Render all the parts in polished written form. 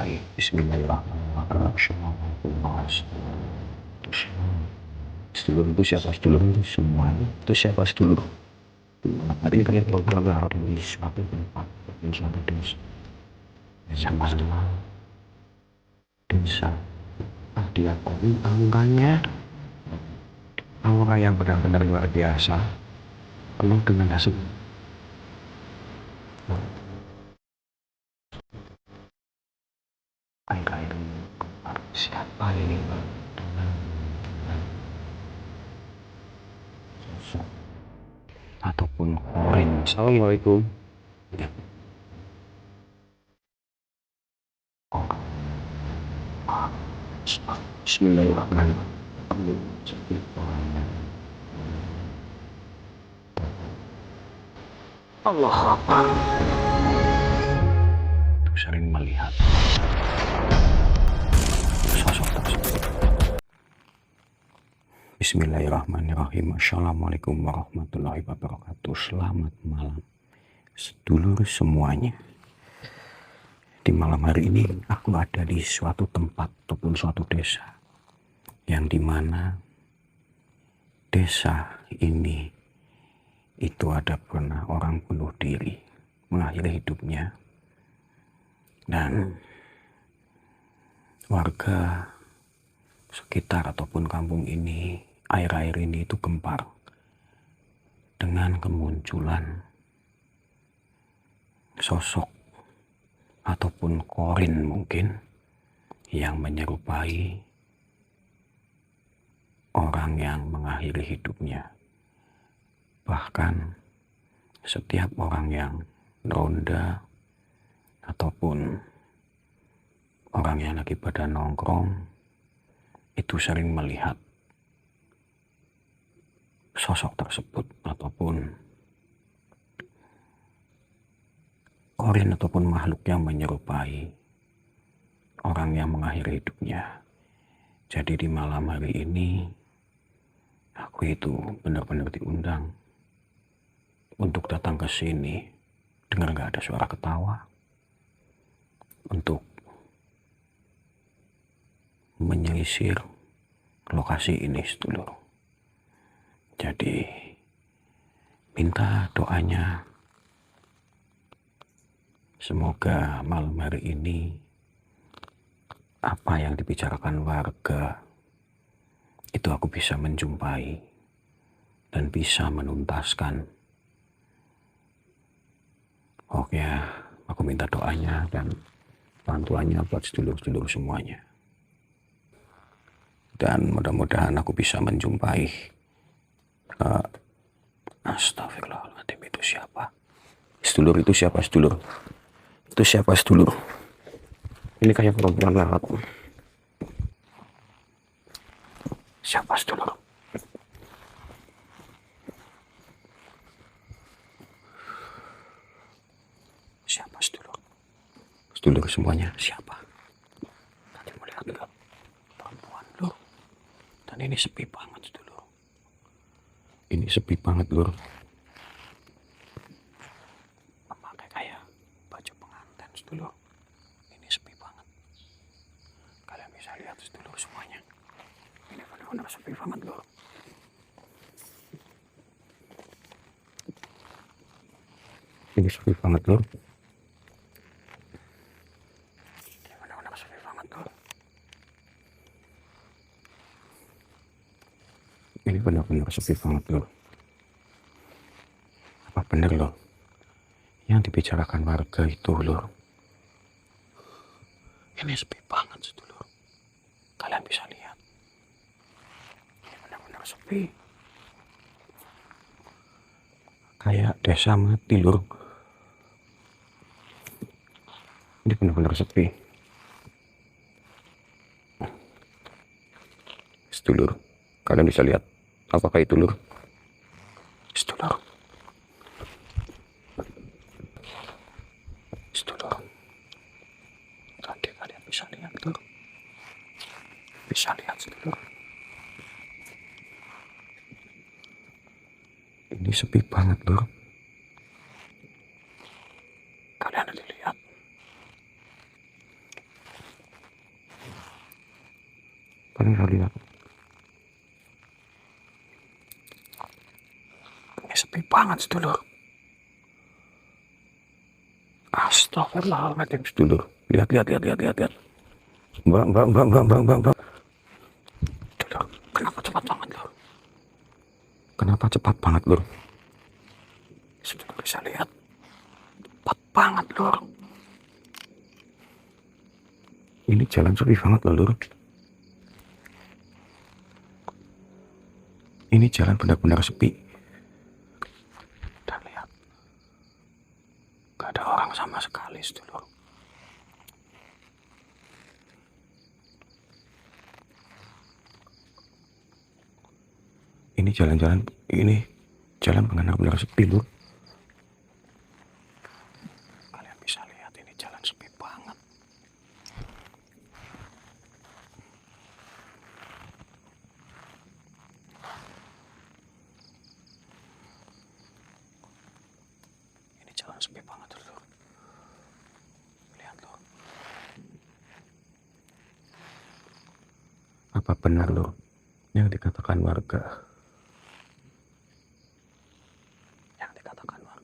menjumpai. Bismillahirrahmanirrahim. Sedulur itu siapa? Sedulur itu semua. Itu siapa sedulur? Hari ini beberapa hari di suatu tempat, di suatu desa. Sama desa. Diakui angkanya aura yang benar-benar luar biasa, penuh dengan hasil. Air-air siapa ini? Sosok ataupun korin. Assalamualaikum. Ya. Bismillahirrahmanirrahim. Allah Akbar. Sering melihat sosok tersebut. Bismillahirrahmanirrahim. Assalamualaikum warahmatullahi wabarakatuh. Selamat malam sedulur semuanya. Di malam hari ini aku ada di suatu tempat ataupun suatu desa, yang dimana desa ini itu ada pernah orang bunuh diri, mengakhiri hidupnya, dan warga sekitar ataupun kampung ini air-air ini itu gempar dengan kemunculan sosok ataupun korin mungkin yang menyerupai orang yang mengakhiri hidupnya. Bahkan setiap orang yang ronda ataupun orang yang lagi pada nongkrong itu sering melihat sosok tersebut ataupun korin ataupun makhluk yang menyerupai orang yang mengakhiri hidupnya. Jadi di malam hari ini aku itu benar-benar diundang untuk datang ke sini. Dengar gak ada suara ketawa? Untuk menyelisir lokasi ini sedulur. Jadi minta doanya, semoga malam hari ini apa yang dibicarakan warga itu aku bisa menjumpai dan bisa menuntaskan. Oke, aku minta doanya dan bantuannya buat sedulur-sedulur semuanya. Dan mudah-mudahan aku bisa menjumpai astagfirullahaladzim, itu siapa? Sedulur itu siapa sedulur? Itu siapa sedulur? Ini kayak perempuan lewat. Siapa sedulur? Siapa sedulur? Sedulur semuanya siapa? Tadi melihat enggak? Perempuan lur. Dan ini sepi banget sedulur. Ini sepi banget lur. Memakai kayak baju pengantin sedulur. Ini sepi banget. Kalian bisa lihat sedulur semuanya. Ini benar-benar sepi banget lur. Ini sepi banget lur. Ini benar-benar sepi banget loh. Apa benar loh yang dibicarakan warga itu loh? Ini sepi banget sedulur. Kalian bisa lihat. Ini benar-benar sepi. Kayak desa mati loh. Ini benar-benar sepi. Sedulur, kalian bisa lihat. Apakah itu lur? Sedulur. Sedulur. Tadi kalian bisa lihat lur. Bisa lihat sedulur. Ini sepi banget lur. Kalian lihat. Kalian bisa lihat. Ini sepi banget sedulur. Astagfirullahaladzim sedulur. Lihat. Mbak. Sedulur, kenapa cepat banget lur? Kenapa cepat banget lur? Sedulur bisa lihat. Cepat banget lur. Ini jalan sepi banget loh lur. Ini jalan benar-benar sepi. Dan lihat, gak ada orang sama sekali sedulur. Ini jalan benar-benar sepi lur. Kalian bisa lihat ini jalan sepi banget. Ini jalan sepi banget lur. Lihat lur. Apa benar lur yang dikatakan warga?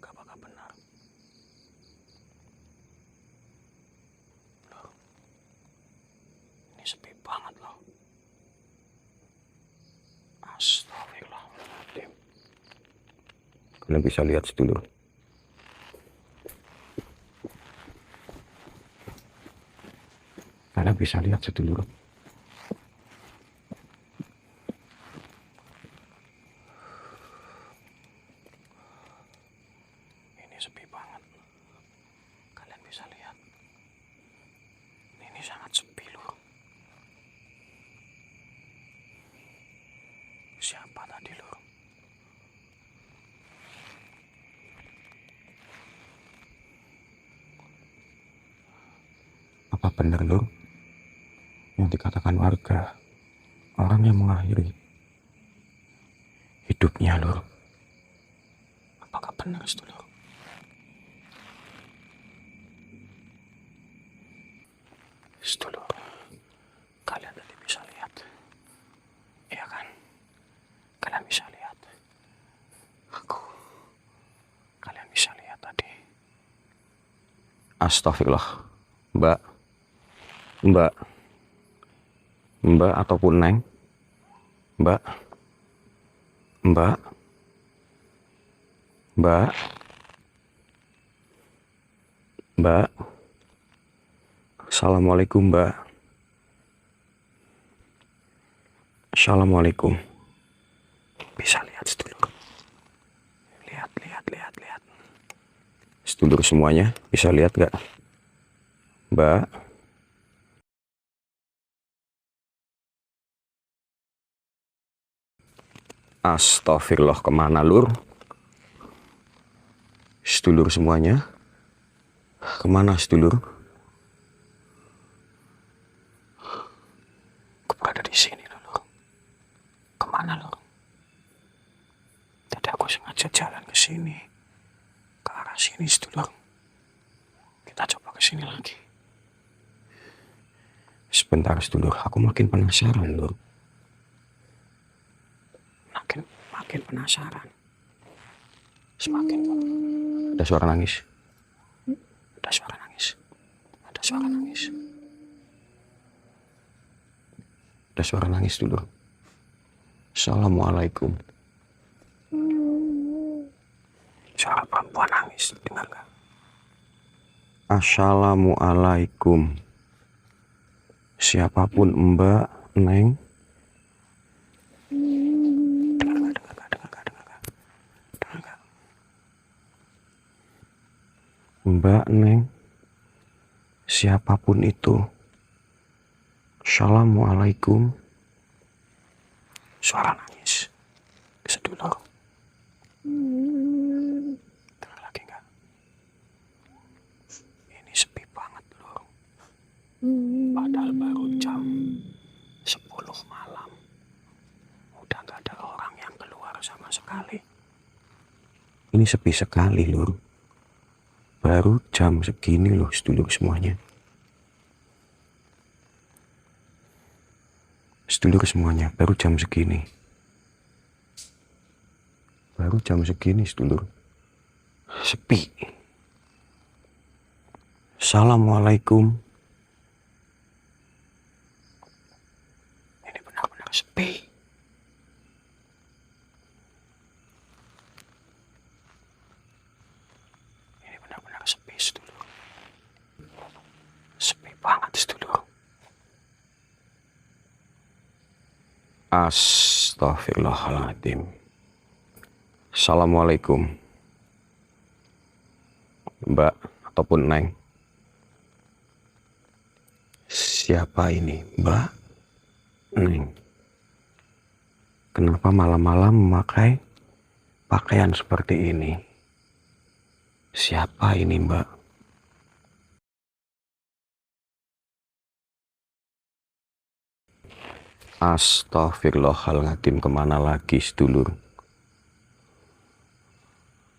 Apakah benar? Loh, ini sepi banget loh. Astagfirullahaladzim. Kalian bisa lihat sedulur. Kalian bisa lihat sedulur. Sepi banget. Kalian bisa lihat. Ini sangat sepi loh. Siapa tadi loh? Apa benar loh yang dikatakan warga? Orang yang mengakhiri hidupnya loh. Apakah benar itu loh? Sedulur, kalian tadi bisa lihat, iya kan? Kalian bisa lihat, kalian bisa lihat tadi. Astagfirullah, Mbak ataupun Neng, Mbak, Assalamualaikum Mbak. Assalamualaikum. Bisa lihat sedulur. Lihat. Sedulur semuanya bisa lihat gak? Mbak. Astagfirullah, kemana lur? Sedulur semuanya. Kemana sedulur? Ada di sini lho. Kemana lho? Tadi aku sengaja jalan ke sini, ke arah sini sedulur. Kita coba ke sini lagi. Sebentar sedulur, aku makin penasaran lho. Makin penasaran. Semakin ada suara nangis. Ada suara nangis dulu. Assalamualaikum. Suara perempuan nangis, dengar gak? Assalamualaikum. Siapapun Mbak, Neng. Dengar gak? Mbak, Neng. Siapapun itu. Assalamualaikum. Suara nangis. Sedulur. Dengar lagi gak? Ini sepi banget loh. Padahal baru jam 10 malam. Udah gak ada orang yang keluar sama sekali. Ini sepi sekali lur. Baru jam segini loh sedulur semuanya. Sedulur semuanya, baru jam segini. Baru jam segini, sedulur. Sepi. Assalamualaikum. Ini benar-benar sepi. Ini benar-benar sepi, sedulur. Sepi banget, sedulur. Astaghfirullahaladzim. Assalamualaikum, Mbak ataupun Neng. Siapa ini, Mbak? Neng. Kenapa malam-malam memakai pakaian seperti ini? Siapa ini, Mbak? Astaghfirullahaladzim, kemana lagi, sedulur?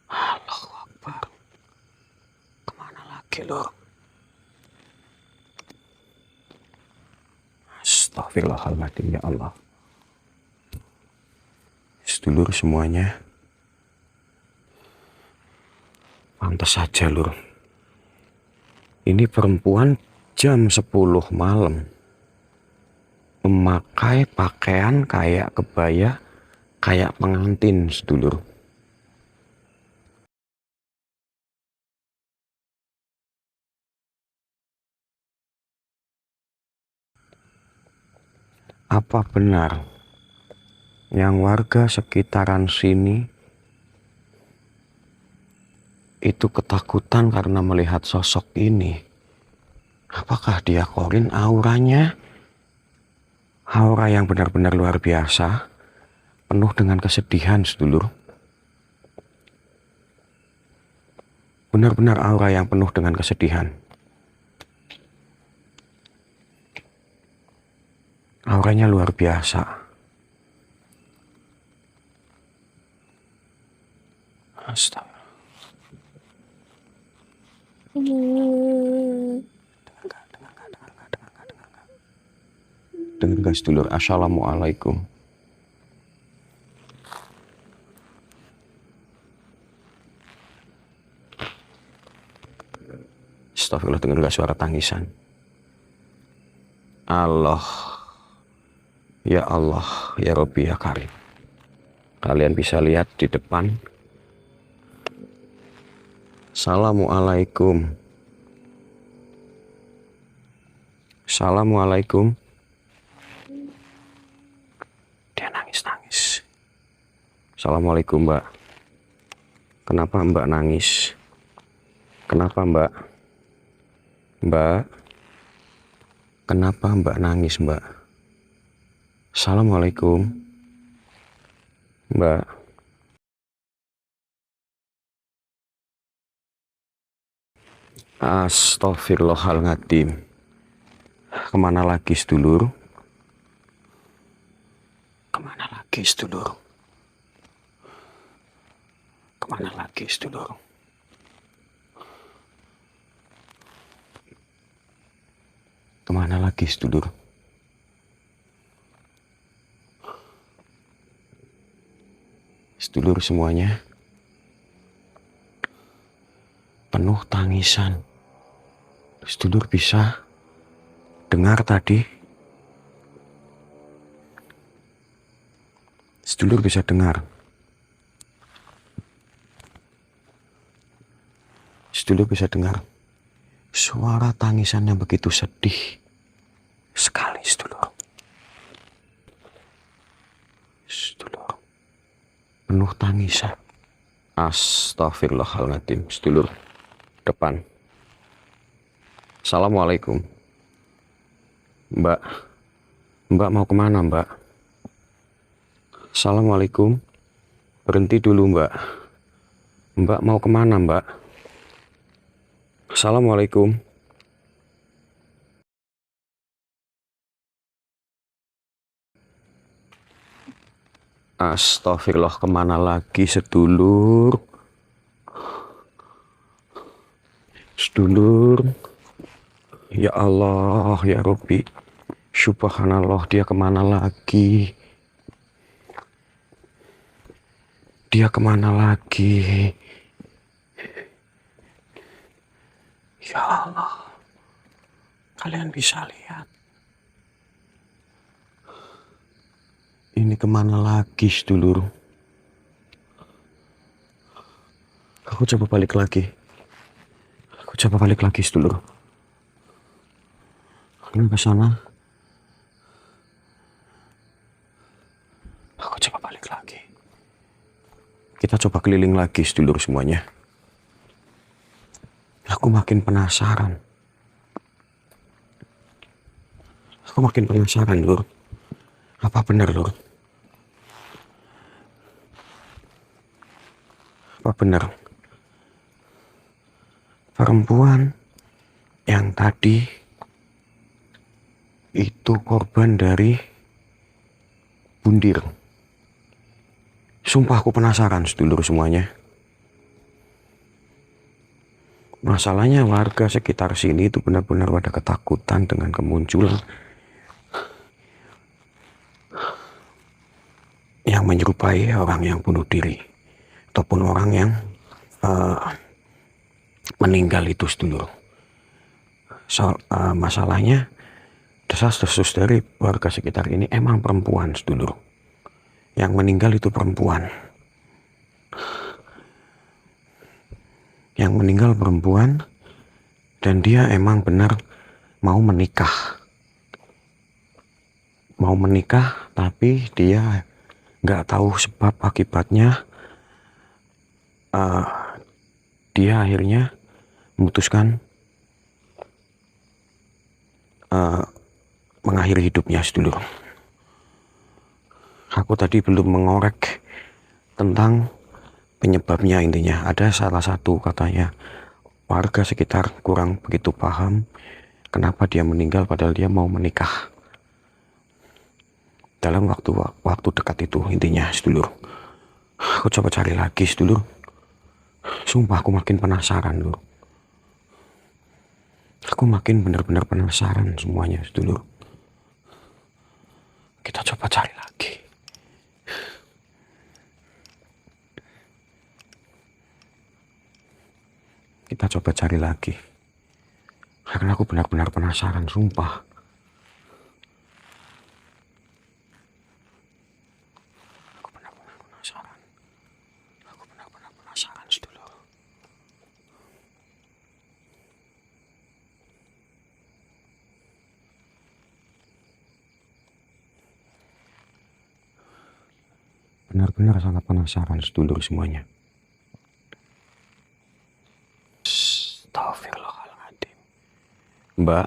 Allahu Akbar. Kemana lagi, lor? Astaghfirullahaladzim, ya Allah. Sedulur semuanya, pantas saja, lur. Ini perempuan jam 10 malam memakai pakaian kayak kebaya, kayak pengantin, sedulur. Apa benar yang warga sekitaran sini itu ketakutan karena melihat sosok ini? Apakah dia Korin auranya? Aura yang benar-benar luar biasa, penuh dengan kesedihan, sedulur. Benar-benar aura yang penuh dengan kesedihan. Auranya luar biasa. Astaga. Dengar gak, sedulur? Assalamualaikum. Astagfirullah, dengar gak suara tangisan? Allah. Ya Allah, ya Rabbi, ya Karim. Kalian bisa lihat di depan. Assalamualaikum. Assalamualaikum. Dia nangis-nangis. Assalamualaikum, Mbak. Kenapa Mbak nangis? Kenapa, Mbak? Mbak? Kenapa Mbak nangis, Mbak? Assalamualaikum, Mbak. Astaghfirullahaladzim. Kemana lagi, sedulur? Kemana lagi, sedulur? Kemana lagi, sedulur? Kemana lagi, sedulur? Sedulur semuanya, penuh tangisan. Sedulur bisa dengar tadi? Sedulur bisa dengar? Sedulur bisa dengar suara tangisan yang begitu sedih sekali, sedulur. Sedulur, penuh tangisan. Astaghfirullahaladzim, sedulur. Depan. Assalamualaikum, Mbak. Mbak mau kemana, Mbak? Assalamualaikum. Berhenti dulu, Mbak. Mbak mau kemana, Mbak? Assalamualaikum. Astagfirullah, kemana lagi, sedulur? Sedulur. Ya Allah, ya Rabbi. Subhanallah, dia kemana lagi? Dia kemana lagi? Ya Allah, kalian bisa lihat. Ini kemana lagi, sedulur? Aku coba balik lagi. Sedulur. Kalian ke sana. Aku coba balik lagi. Kita coba keliling lagi, sedulur semuanya. Aku makin penasaran. Lur. Apa benar, Lur? Apa benar? Perempuan yang tadi itu korban dari bundir. Sumpah aku penasaran, sedulur semuanya. Masalahnya warga sekitar sini itu benar-benar pada ketakutan dengan kemunculan yang menyerupai orang yang bunuh diri ataupun orang yang meninggal itu, sedulur. Masalahnya desas-desus dari warga sekitar ini emang perempuan, sedulur. Yang meninggal itu perempuan. Dan dia emang benar mau menikah. Tapi dia nggak tahu sebab akibatnya. Dia akhirnya memutuskan mengakhiri hidupnya, sedulur. Aku tadi belum mengorek tentang penyebabnya. Intinya ada salah satu, katanya warga sekitar kurang begitu paham kenapa dia meninggal padahal dia mau menikah dalam waktu dekat itu, intinya, sedulur. Aku coba cari lagi, sedulur. Sumpah aku makin penasaran, Lur. Aku makin benar-benar penasaran semuanya, sedulur. Kita coba cari lagi. Karena aku benar-benar penasaran, sumpah. Aku benar-benar penasaran, sedulur. Benar-benar sangat penasaran, sedulur semuanya. Astagfirullahaladzim. Mbak.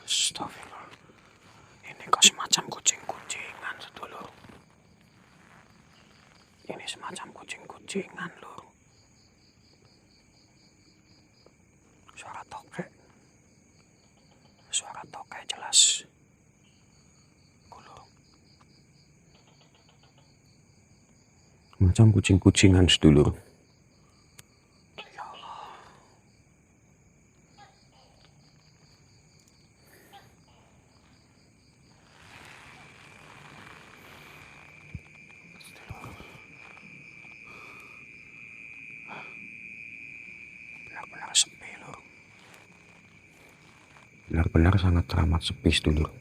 Astagfirullah. Ini kok semacam kucing-kucingan, sedulur. Lur. Suara tokek jelas. Macam kucing-kucingan, sedulur. Ya Allah. Benar-benar sepi, Lur. Benar-benar sangat teramat sepi, sedulur.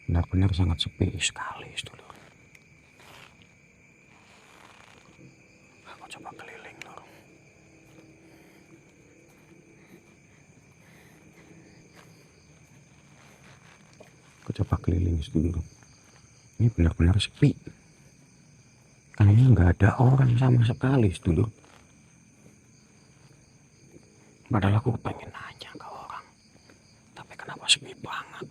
Benar-benar sangat sepi sekali, sedulur. Aku coba keliling, Lur. Sedulur. Ini benar-benar sepi. Kayaknya nggak ada orang sama sekali, sedulur. Padahal aku pengen nanya ke orang, tapi kenapa sepi banget?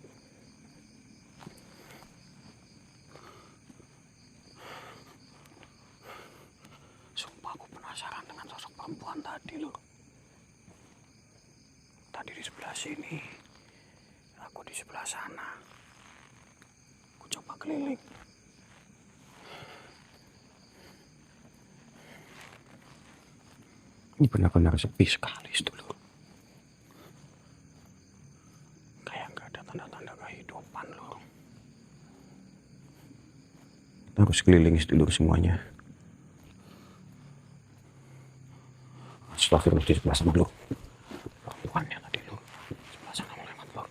Sumpah aku penasaran dengan sosok perempuan tadi, loh. Tadi di sebelah sini, aku di sebelah sana. Aku coba keliling. Ini benar-benar sepi sekali sedulur. Kayak nggak ada tanda-tanda kehidupan lur. Kita harus keliling sedulur semuanya. Astagfirullah, di sebelah sana lur. Tuhannya tadi lur. Sebelah sana mau lewat lur.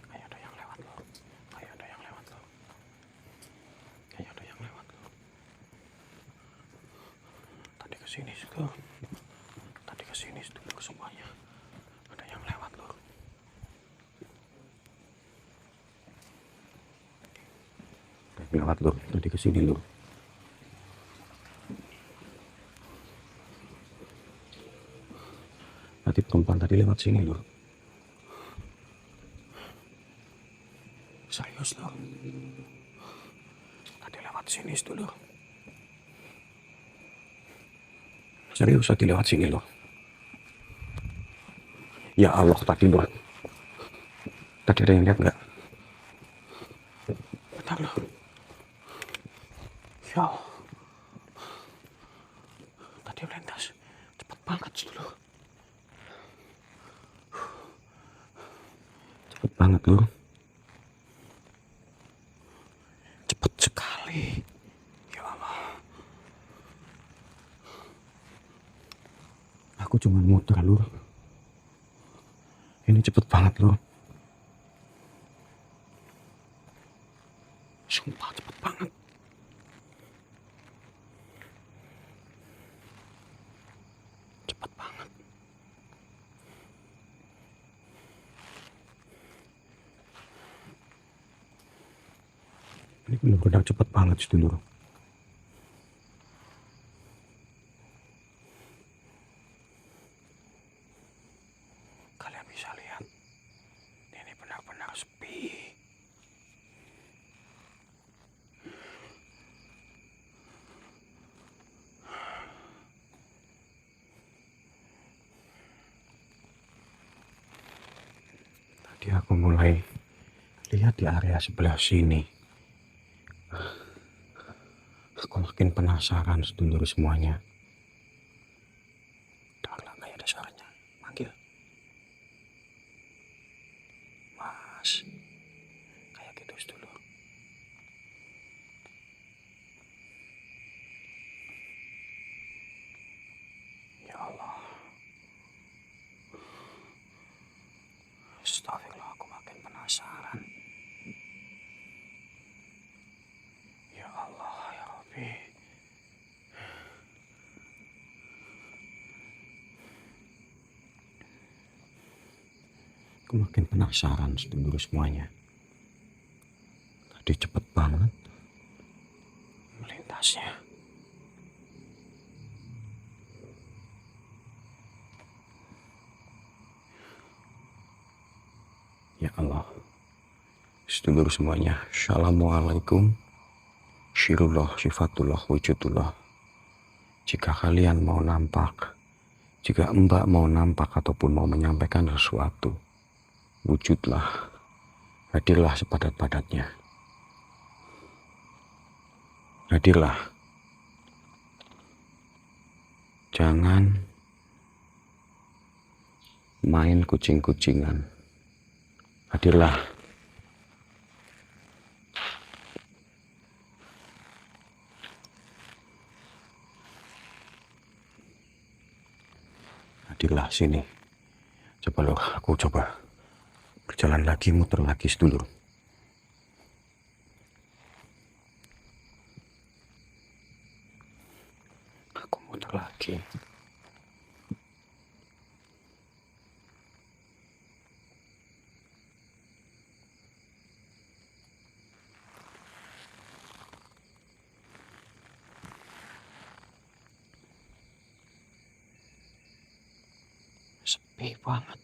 Kayak ada yang lewat lur. Kayak ada yang lewat lur. Kayak ada yang lewat lur. Tadi kesini sedulur. Tadi kesini sedulur semuanya. Ada yang lewat lur. Ada yang lewat lur. Tadi kesini lur. Tadi perempuan tadi lewat sini lur. Serius lur. Tadi lewat sini sedulur. Serius tadi lewat sini lur. Ya Allah tadi lur. Tadi ada yang lihat nggak? Bentar lur. Ya Allah. Tadi melintas. Cepet banget sedulur. Cepet banget lur. Cepet sekali. Ya Allah. Aku cuma muter lur. Ini cepet banget lur. Sumpah cepet banget. Cepet banget. Ini benar-benar cepet banget sedulur. Kalian bisa lihat. Ini benar-benar sepi. Tadi aku mulai lihat di area sebelah sini. Aku makin penasaran sedulur semuanya. Darlah kayak ada suaranya. Manggil. Mas. Kayak gitu sedulur. Ya Allah. Astagfirullah, aku makin penasaran. Ya Allah, ya Rabbi. Aku makin penasaran sedulur semuanya. Tadi cepet banget melintasnya. Ya Allah. Sedulur semuanya, Assalamualaikum. Syirullah, sifatullah, wujudullah. Jika kalian mau nampak, jika mbak mau nampak ataupun mau menyampaikan sesuatu, wujudlah, hadirlah sepadat-padatnya. Hadirlah. Jangan main kucing-kucingan. Hadirlah. Hadirlah sini. Coba loh, aku coba berjalan lagi, muter lagi sedulur. Aku muter lagi. Sepi banget.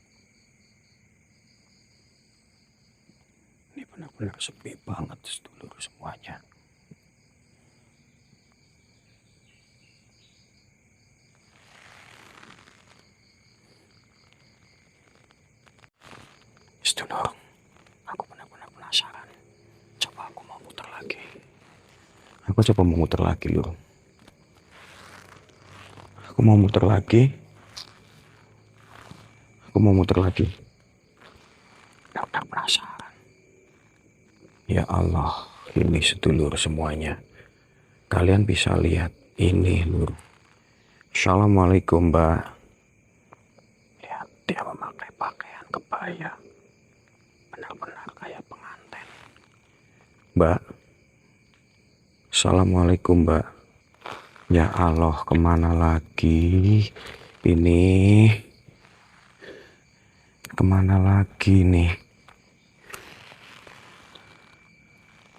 Ini benar-benar sepi banget sedulur semuanya. Sedulur, aku benar-benar penasaran. Coba aku mau putar lagi. Aku coba mau muter lagi lur. Aku mau muter lagi. Aku mau muter lagi. Udah penasaran. Ya Allah, ini sedulur semuanya. Kalian bisa lihat ini lur. Assalamualaikum mbak. Lihat dia memakai pakaian kebaya. Benar-benar kayak pengantin. Mbak. Assalamualaikum mbak. Ya Allah, kemana lagi ini? Kemana lagi nih?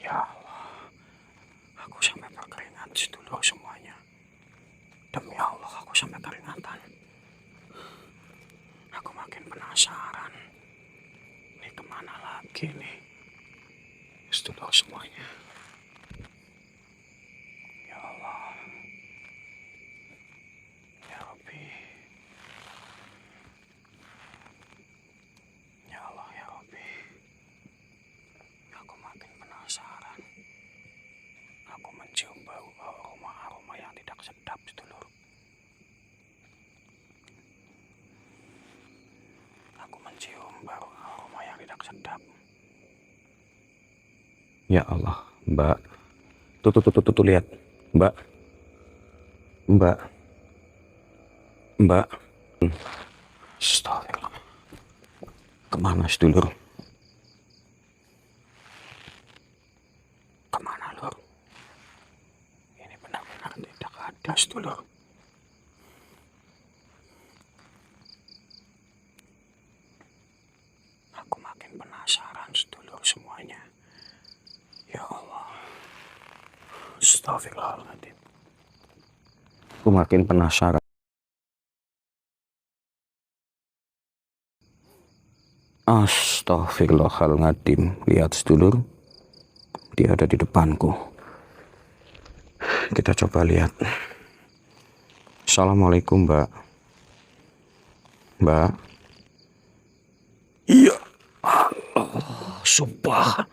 Ya Allah, aku sampai berkeringat dulu semuanya. Demi Allah, aku sampai keringatan. Aku makin penasaran. Ini kemana lagi nih? Dulu semuanya. Ya Allah. Ya Rabbi. Ya Allah, ya Rabbi. Aku makin penasaran. Aku mencium bau aroma yang tidak sedap, sedulur. Aku mencium bau aroma yang tidak sedap. Ya Allah, mbak. Tuh, lihat. Mbak. Mbak. Astagfirullah. Kemana, sedulur? Kemana, lur? Ini benar-benar tidak ada, sedulur. Aku makin penasaran, sedulur semuanya. Ya Allah. Astagfirullahaladzim. Aku makin penasaran. Astagfirullahaladzim. Lihat sedulur. Dia ada di depanku. Kita coba lihat. Assalamualaikum mbak. Mbak. Ya Allah. Subhan.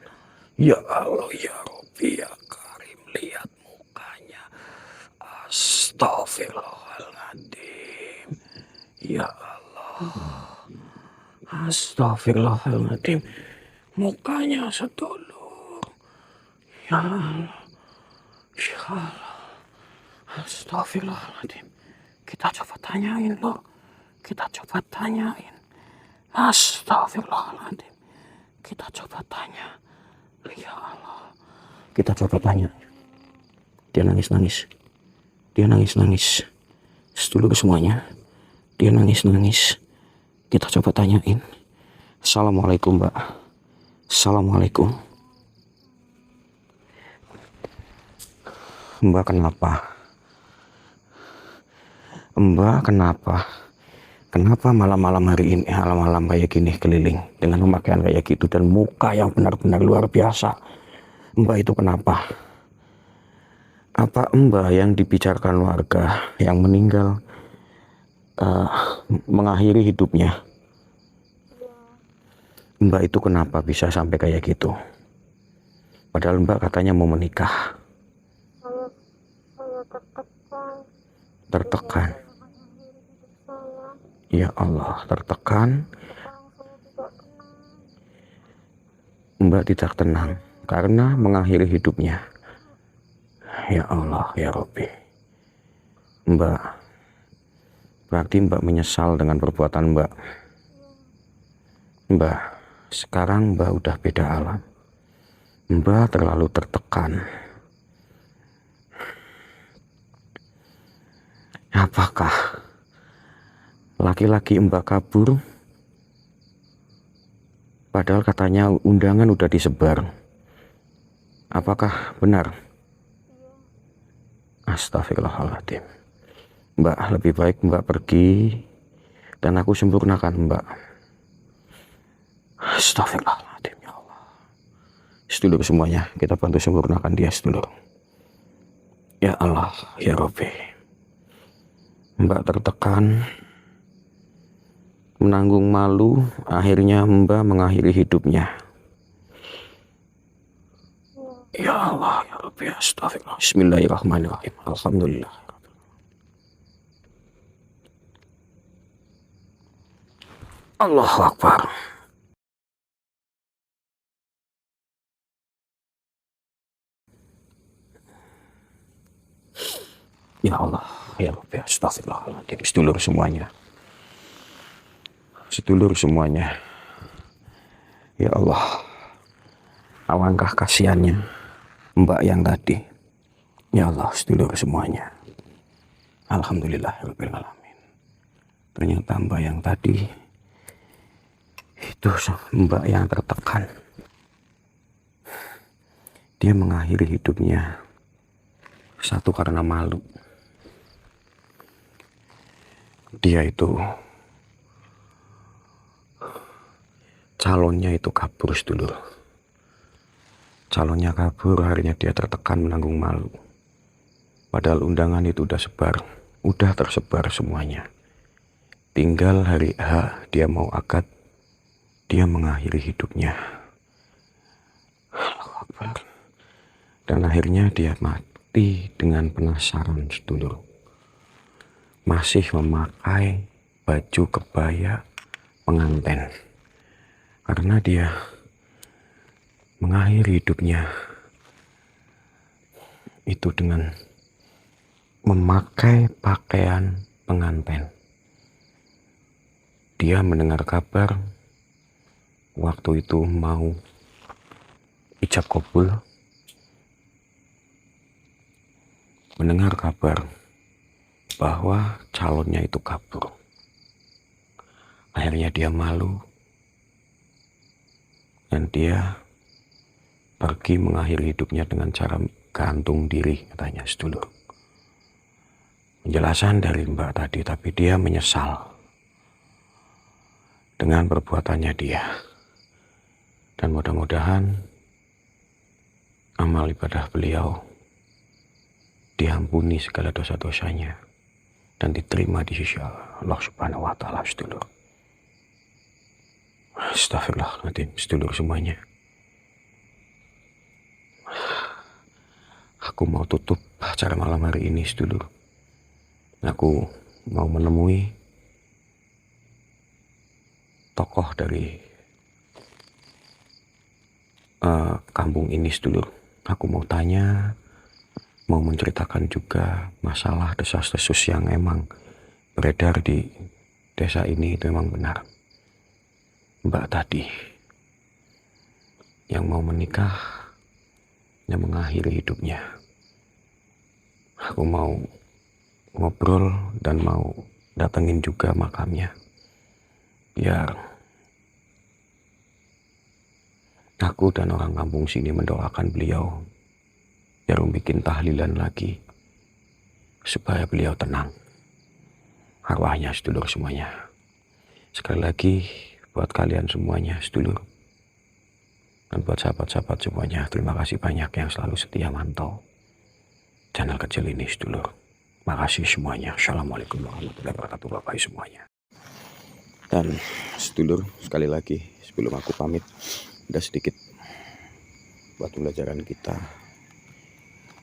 Ya Allah ya Rabbi ya Karim. Lihat mukanya. Astagfirullahaladzim. Ya Allah. Astagfirullahaladzim. Mukanya sedulur. Ya Allah. Ya Allah. Astagfirullahaladzim. Kita coba tanyain loh. Kita coba tanyain. Astagfirullahaladzim. Kita coba tanya. Ya Allah. Kita coba tanya. Dia nangis-nangis. Dia nangis-nangis. Sedulur semuanya. Dia nangis-nangis. Kita coba tanyain. Assalamualaikum mbak. Assalamualaikum. Mbak kenapa? Mbak kenapa? Kenapa malam-malam hari ini, malam-malam kayak gini keliling dengan pemakaian kayak gitu dan muka yang benar-benar luar biasa? Mbak itu kenapa? Apa mbak yang dibicarakan warga yang meninggal mengakhiri hidupnya? Mbak itu kenapa bisa sampai kayak gitu? Padahal mbak katanya mau menikah. Tertekan. Ya Allah, tertekan. Mbak tidak tenang karena mengakhiri hidupnya. Ya Allah, ya Rabbi. Mbak, berarti mbak menyesal dengan perbuatan mbak. Mbak, sekarang mbak udah beda alam. Mbak terlalu tertekan. Apakah laki-laki mbak kabur? Padahal katanya undangan udah disebar. Apakah benar? Astagfirullahaladzim. Mbak, lebih baik mbak pergi dan aku sempurnakan mbak. Astagfirullahaladzim ya Allah. Sedulur semuanya, kita bantu sempurnakan dia sedulur. Ya Allah, ya Rabbi. Mbak tertekan, menanggung malu, akhirnya mbak mengakhiri hidupnya. Ya Allah, ya Rabbi, astagfirullah. Bismillahirrahmanirrahim. Alhamdulillah. Allahu Akbar. Ya Allah, ya Rabbi, astagfirullahaladzim. Sedulur semuanya. Sedulur semuanya. Ya Allah, alangkah kasihannya Mbak yang tadi. Ya Allah, sedulur semuanya. Alhamdulillah, Rabbil Alamin. Ternyata Mbak yang tadi itu Mbak yang tertekan. Dia mengakhiri hidupnya satu karena malu. Dia itu calonnya itu kabur, sedulur. Calonnya kabur, akhirnya dia tertekan menanggung malu. Padahal undangan itu udah tersebar semuanya. Tinggal hari H dia mau akad, dia mengakhiri hidupnya. Allahu Akbar. Dan akhirnya dia mati dengan penasaran, sedulur. Masih memakai baju kebaya pengantin. Karena dia mengakhiri hidupnya itu dengan memakai pakaian pengantin. Dia mendengar kabar waktu itu mau ijab kabul. Mendengar kabar bahwa calonnya itu kabur. Akhirnya dia malu dan dia pergi mengakhiri hidupnya dengan cara gantung diri, katanya, sedulur. Penjelasan dari Mbak tadi, tapi dia menyesal dengan perbuatannya dia. Dan mudah-mudahan amal ibadah beliau diampuni segala dosa-dosanya dan diterima di sisi Allah Subhanahu wa Ta'ala, sedulur. Astagfirullahaladzim, sedulur semuanya. Aku mau tutup acara malam hari ini, sedulur. Aku mau menemui tokoh dari kampung ini, sedulur. Aku mau tanya, mau menceritakan juga masalah desas-desus yang emang beredar di desa ini itu emang benar. Mbak tadi yang mau menikah, yang mengakhiri hidupnya. Aku mau ngobrol dan mau datengin juga makamnya. Biar aku dan orang kampung sini mendoakan beliau. Biar bikin tahlilan lagi. Supaya beliau tenang. Arwahnya, sedulur semuanya. Sekali lagi buat kalian semuanya, sedulur. Dan buat sahabat-sahabat semuanya, terima kasih banyak yang selalu setia mantau channel kecil ini, sedulur. Makasih semuanya. Assalamualaikum warahmatullahi wabarakatuh, Bapak semuanya. Dan sedulur, sekali lagi sebelum aku pamit, ada sedikit buat pembelajaran kita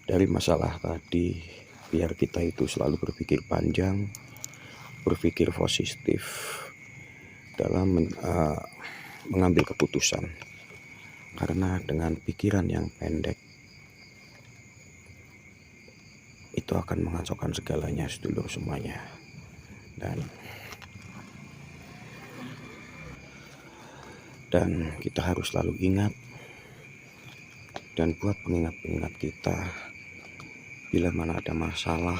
dari masalah tadi, biar kita itu selalu berpikir panjang, berpikir positif dalam mengambil keputusan. Karena dengan pikiran yang pendek itu akan mengacaukan segalanya, sedulur semuanya. Dan kita harus selalu ingat, dan buat pengingat-pengingat kita, bila mana ada masalah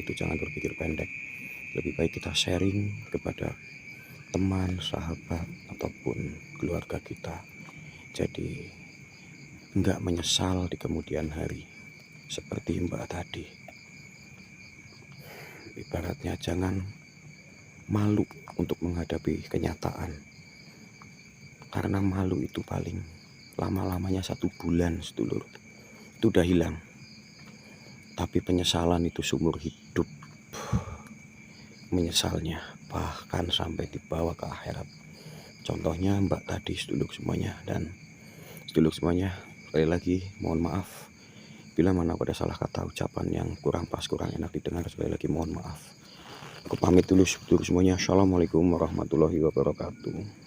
itu jangan berpikir pendek. Lebih baik kita sharing kepada teman, sahabat, ataupun keluarga kita. Jadi enggak menyesal di kemudian hari. Seperti Mbak tadi. Ibaratnya jangan malu untuk menghadapi kenyataan. Karena malu itu paling lama-lamanya 1 bulan, sedulur. Itu udah hilang. Tapi penyesalan itu seumur hidup. Menyesalnya bahkan sampai dibawa ke akhirat. Contohnya Mbak tadi, sedulur semuanya. Dan sedulur semuanya, Sekali lagi mohon maaf bila mana pada salah kata ucapan yang kurang pas, kurang enak didengar. Sekali lagi mohon maaf. Aku pamit dulu semuanya. Assalamualaikum warahmatullahi wabarakatuh.